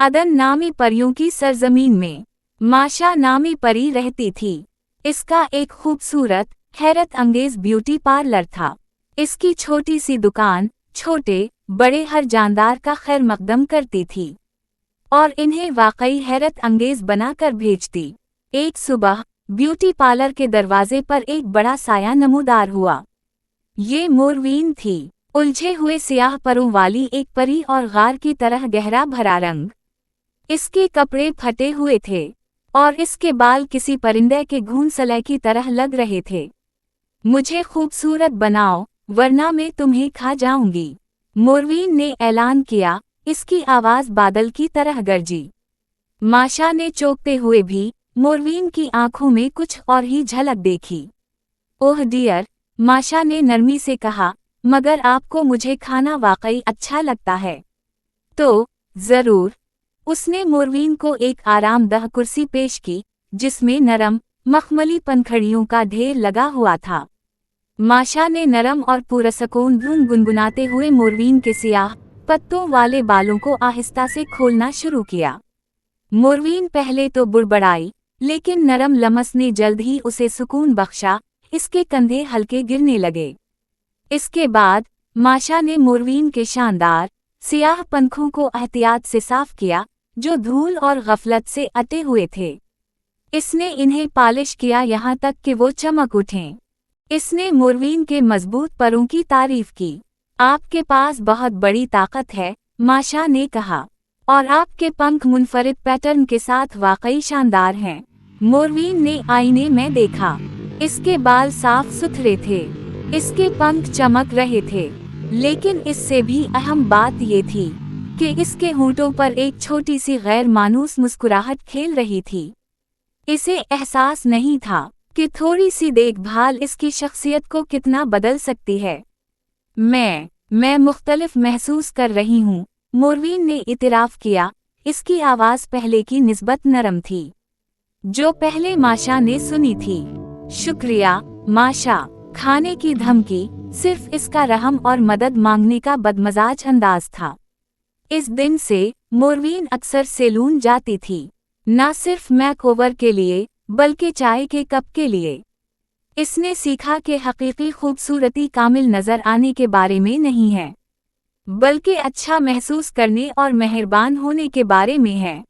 अदन नामी परियों की सरजमीन में माशा नामी परी रहती थी। इसका एक खूबसूरत हैरत अंगेज ब्यूटी पार्लर था। इसकी छोटी सी दुकान छोटे बड़े हर जानदार का खैर मकदम करती थी और इन्हें वाकई हैरत अंगेज बनाकर भेजती। एक सुबह ब्यूटी पार्लर के दरवाजे पर एक बड़ा साया नमूदार हुआ। ये मोरवीन थी, उलझे हुए सियाह परों वाली एक परी और गार की तरह गहरा भरा रंग। इसके कपड़े फटे हुए थे और इसके बाल किसी परिंदे के घूंसले की तरह लग रहे थे। मुझे खूबसूरत बनाओ वरना मैं तुम्हें खा जाऊंगी, मोरवीन ने ऐलान किया। इसकी आवाज़ बादल की तरह गरजी। माशा ने चौंकते हुए भी मोरवीन की आंखों में कुछ और ही झलक देखी। ओह डियर, माशा ने नरमी से कहा, मगर आपको मुझे खाना वाकई अच्छा लगता है तो ज़रूर। उसने मोरवीन को एक आरामदह कुर्सी पेश की जिसमें नरम मखमली पंखड़ियों का ढेर लगा हुआ था। माशा ने नरम और पुरसकून धुन गुनगुनाते हुए मोरवीन के सियाह पत्तों वाले बालों को आहिस्ता से खोलना शुरू किया। मोरवीन पहले तो बुड़बड़ाई, लेकिन नरम लमस ने जल्द ही उसे सुकून बख्शा। इसके कंधे हल्के गिरने लगे। इसके बाद माशा ने मोरवीन के शानदार सियाह पंखों को एहतियात से साफ किया जो धूल और गफलत से अटे हुए थे। इसने इन्हें पॉलिश किया यहाँ तक कि वो चमक उठें। इसने मोरवीन के मजबूत परों की तारीफ की। आपके पास बहुत बड़ी ताकत है, माशा ने कहा, और आपके पंख मुनफरिद पैटर्न के साथ वाकई शानदार हैं। मोरवीन ने आईने में देखा। इसके बाल साफ सुथरे थे, इसके पंख चमक रहे थे, लेकिन इससे भी अहम बात ये थी कि इसके होंठों पर एक छोटी सी गैर मानूस मुस्कुराहट खेल रही थी। इसे एहसास नहीं था कि थोड़ी सी देखभाल इसकी शख्सियत को कितना बदल सकती है। मैं मुख्तलिफ महसूस कर रही हूँ, मोरवीन ने इतराफ़ किया। इसकी आवाज़ पहले की निस्बत नरम थी जो पहले माशा ने सुनी थी। शुक्रिया माशा। खाने की धमकी सिर्फ इसका रहम और मदद मांगने का बदमजाज अंदाज था। इस दिन से मोरवीन अक्सर सैलून जाती थी, न सिर्फ मेकओवर के लिए बल्कि चाय के कप के लिए। इसने सीखा कि हकीकी खूबसूरती कामिल नजर आने के बारे में नहीं है, बल्कि अच्छा महसूस करने और मेहरबान होने के बारे में है।